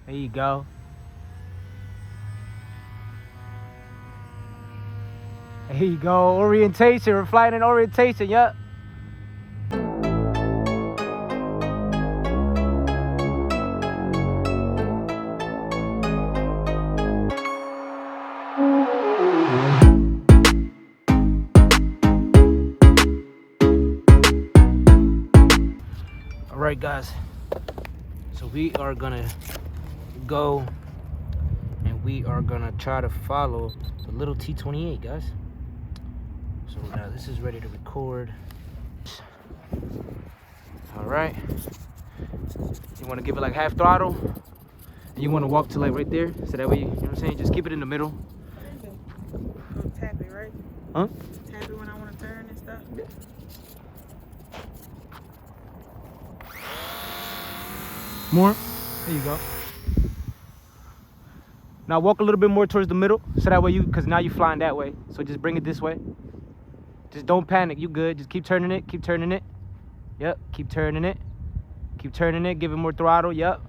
There you go. There you go. Orientation. We're flying in orientation. Yup. All right, guys. So we are gonna go and we are gonna try to follow the little T-28, guys. So now this is ready to record. All right. You want to give it like half throttle, and you want to walk to like right there, so that way you know what I'm saying. Just keep it in the middle. Tap it, right? Huh? Tap it when I want to turn and stuff. Yeah. More. There you go. Now walk a little bit more towards the middle, so that way because now you're flying that way. So just bring it this way. Just don't panic. You good. Just keep turning it. Keep turning it. Yep. Keep turning it. Keep turning it. Give it more throttle. Yep.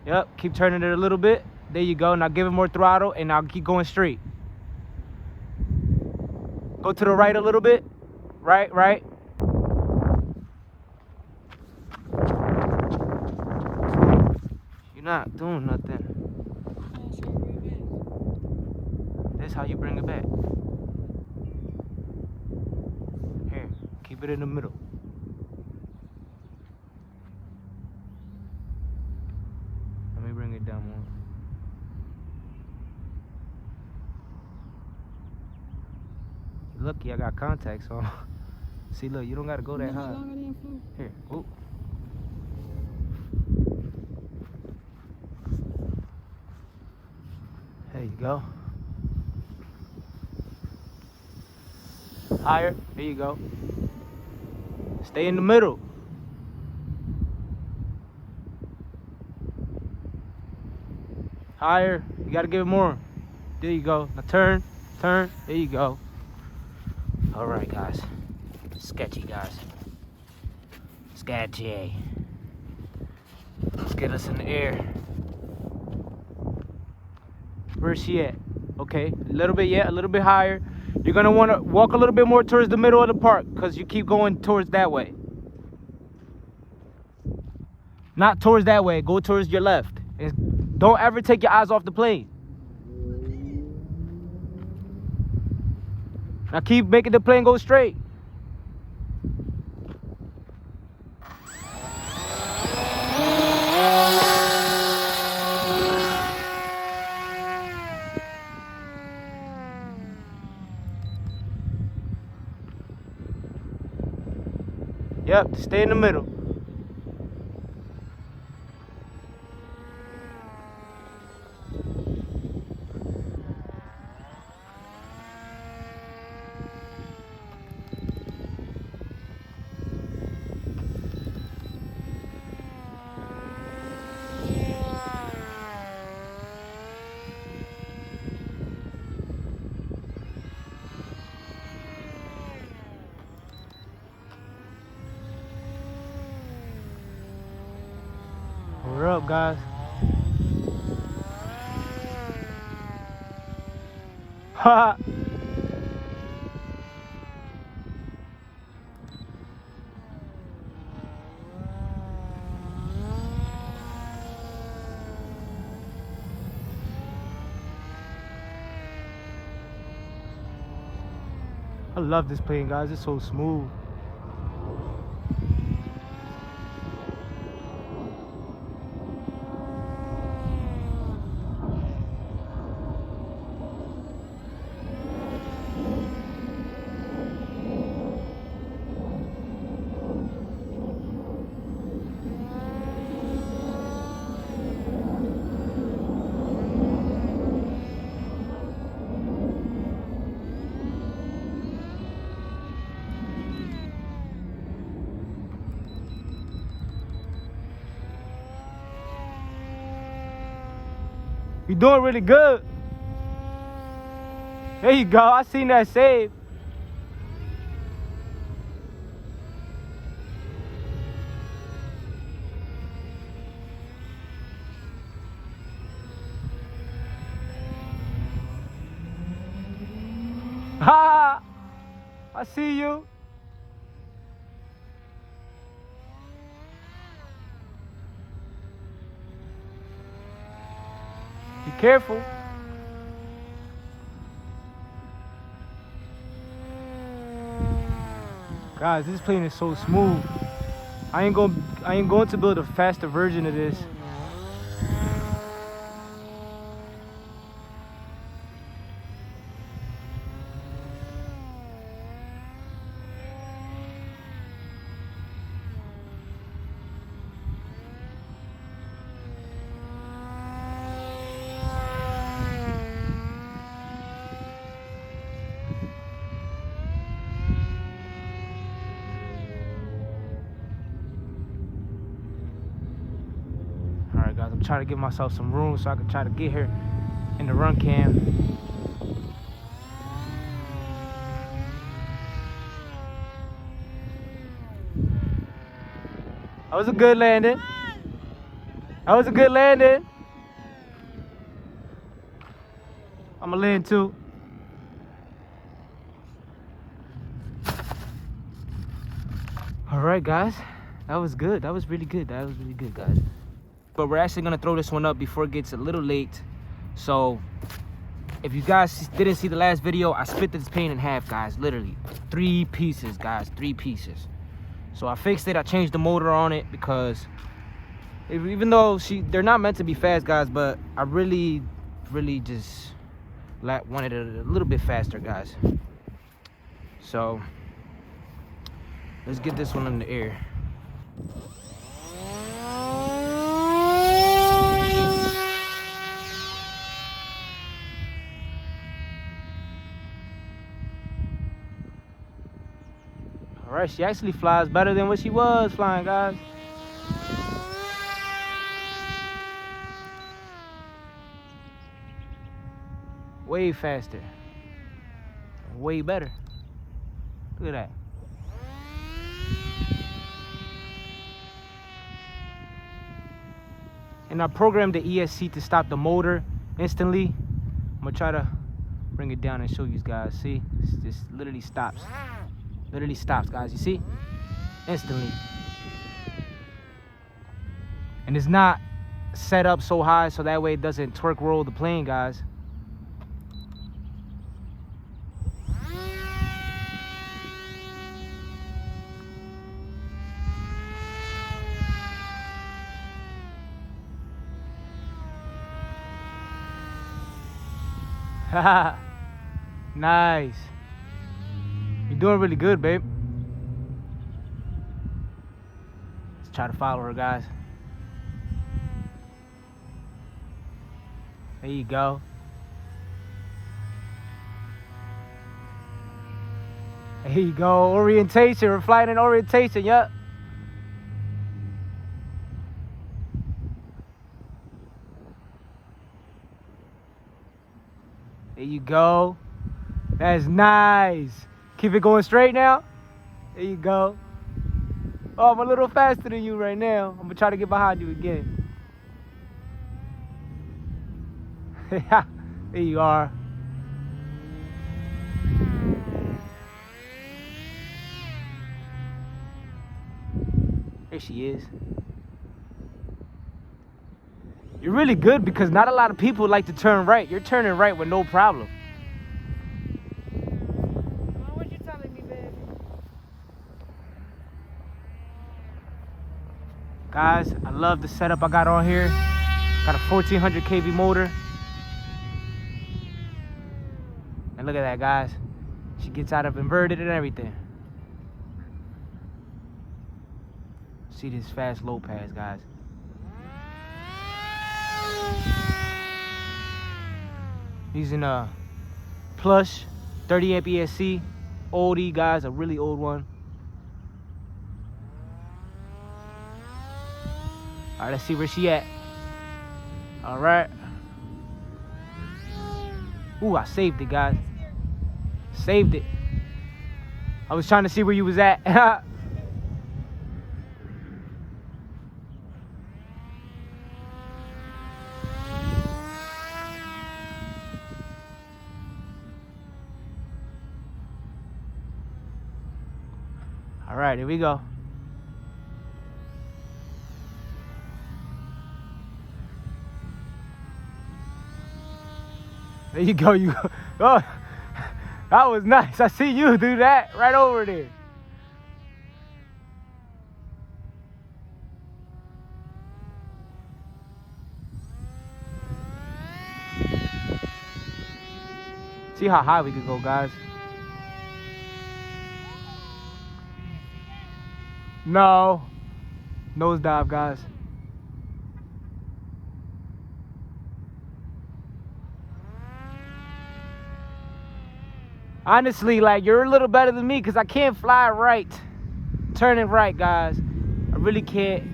Yep. Keep turning it a little bit. There you go. Now give it more throttle, and now keep going straight. Go to the right a little bit. Right, right. You're not doing nothing. That's how you bring it back. Here, keep it in the middle. Let me bring it down more. Lucky I got contacts on. See, look, you don't gotta go that high. Here, ooh. There you go. Higher. There you go. Stay in the middle. Higher. You gotta give it more. There you go. Now turn. Turn. There you go. All right, guys. Sketchy, guys. Sketchy. Let's get us in the air. Where's she at? Okay, a little bit, yeah, a little bit higher. You're gonna wanna walk a little bit more towards the middle of the park because you keep going towards that way. Not towards that way, go towards your left. And don't ever take your eyes off the plane. Now keep making the plane go straight. Yep, stay in the middle. We're up, guys. Ha! I love this plane, guys. It's so smooth. You're doing really good. There you go. I seen that save. I see you. Be careful. Guys, this plane is so smooth. I ain't going to build a faster version of this. Alright guys, I'm trying to give myself some room so I can try to get here in the run cam. That was a good landing. That was a good landing. I'm gonna land too. Alright guys, that was good. That was really good. That was really good, guys. But we're actually gonna throw this one up before it gets a little late. So if you guys didn't see the last video, I split this plane in half, guys. Literally 3 pieces, guys, 3 pieces. So I fixed it. I changed the motor on it because even though they're not meant to be fast, guys, but I really just wanted it a little bit faster, guys. So let's get this one in the air. Alright, she actually flies better than what she was flying, guys. Way faster. Way better. Look at that. And I programmed the ESC to stop the motor instantly. I'm gonna try to bring it down and show you guys. See, this literally stops. Literally stops, guys. You see? Instantly. And it's not set up so high so that way it doesn't twerk roll the plane, guys. Nice. You're doing really good, babe. Let's try to follow her, guys. There you go. There you go. Orientation. We're flying in orientation. Yup. There you go. That's nice. Keep it going straight now. There you go. Oh, I'm a little faster than you right now. I'm gonna try to get behind you again. There you are. There she is. You're really good because not a lot of people like to turn right. You're turning right with no problem. What you telling me, baby? Guys, I love the setup I got on here. Got a 1400 kV motor. And look at that, guys. She gets out of inverted and everything. See this fast low pass, guys. Using a Plush 30 amp ESC, oldie, guys, a really old one. All right, let's see where she at. All right. Ooh, I saved it, guys. Saved it. I was trying to see where you was at. right, here we go. There you go, you go. Oh, that was nice. I see you do that right over there. See how high we could go, guys. No. Nosedive, guys. Honestly, like, you're a little better than me because I can't fly right. Turning right, guys. I really can't.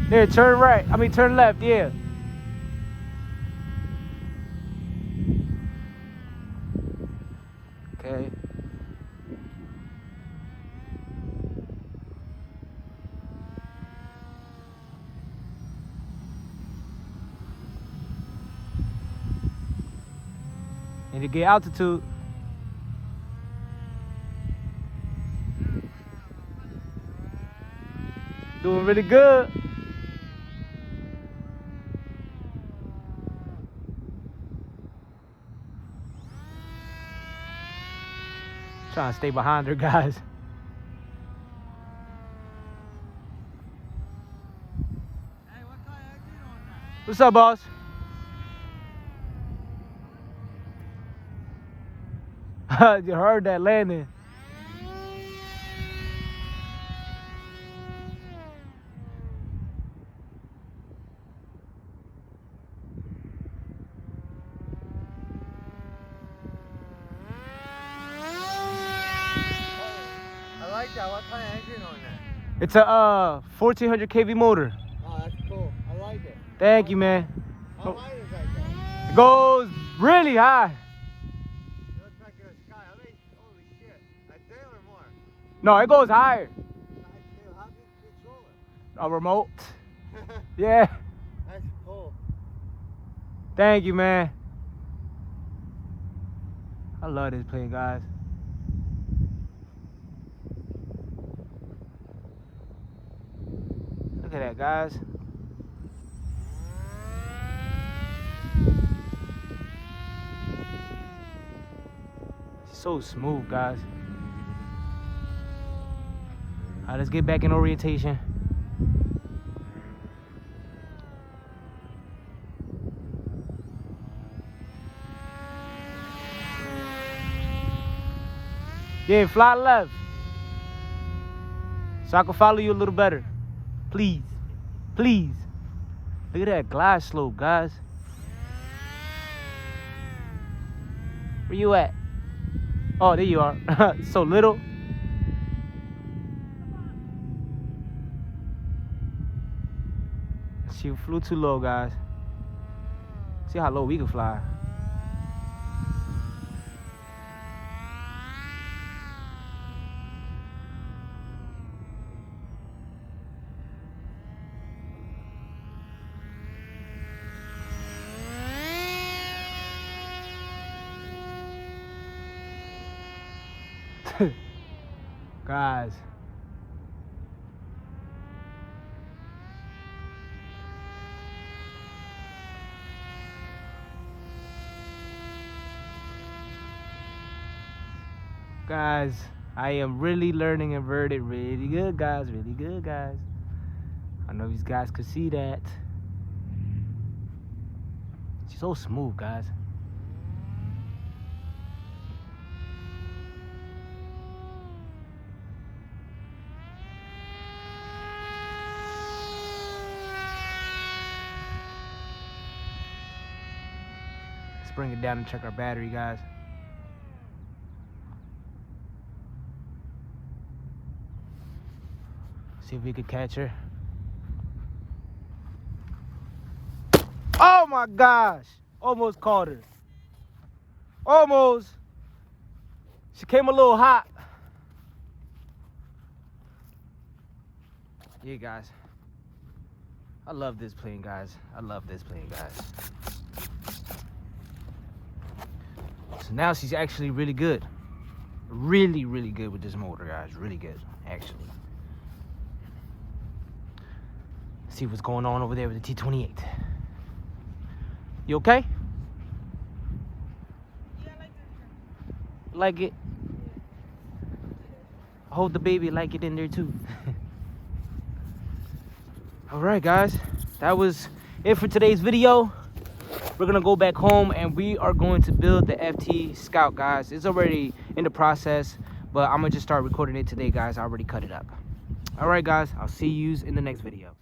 There, turn right. I mean, turn left, yeah. Okay. Need to get altitude. Doing really good. Trying to stay behind her, guys. Hey, what kind of engine on that? What's up, boss? You heard that landing. I like that. What kind of engine on that? It's a 1400 kV motor. Oh, that's cool. I like it. Thank you, man. How high does that go? It goes really high. It looks like a sky. I mean, holy shit. A day or more. No, it goes higher. How do you control it? A remote. Yeah. That's cool. Thank you, man. I love this plane, guys. Look at that, guys. So smooth, guys. All right, let's get back in orientation. Yeah, fly left. So I can follow you a little better. Please. Please. Look at that glide slope, guys. Where you at? Oh, there you are. So little. She flew too low, guys. See how low we can fly. Guys. Guys, I am really learning inverted really good, guys. Really good, guys. I know these guys could see that. She's so smooth, guys. Let's bring it down and check our battery, guys. See if we could catch her. Oh my gosh! Almost caught her. Almost. She came a little hot. Yeah, guys. I love this plane, guys. I love this plane, guys. So now she's actually really good. Really, really good with this motor, guys. Really good, actually. See what's going on over there with the T28. You okay? Yeah, I like this. Like it? Hold the baby like it in there too. All right, guys, that was it for today's video. We're gonna go back home and we are going to build the FT Scout, guys. It's already in the process, but I'm gonna just start recording it today, guys. I already cut it up. All right, guys, I'll see you in the next video.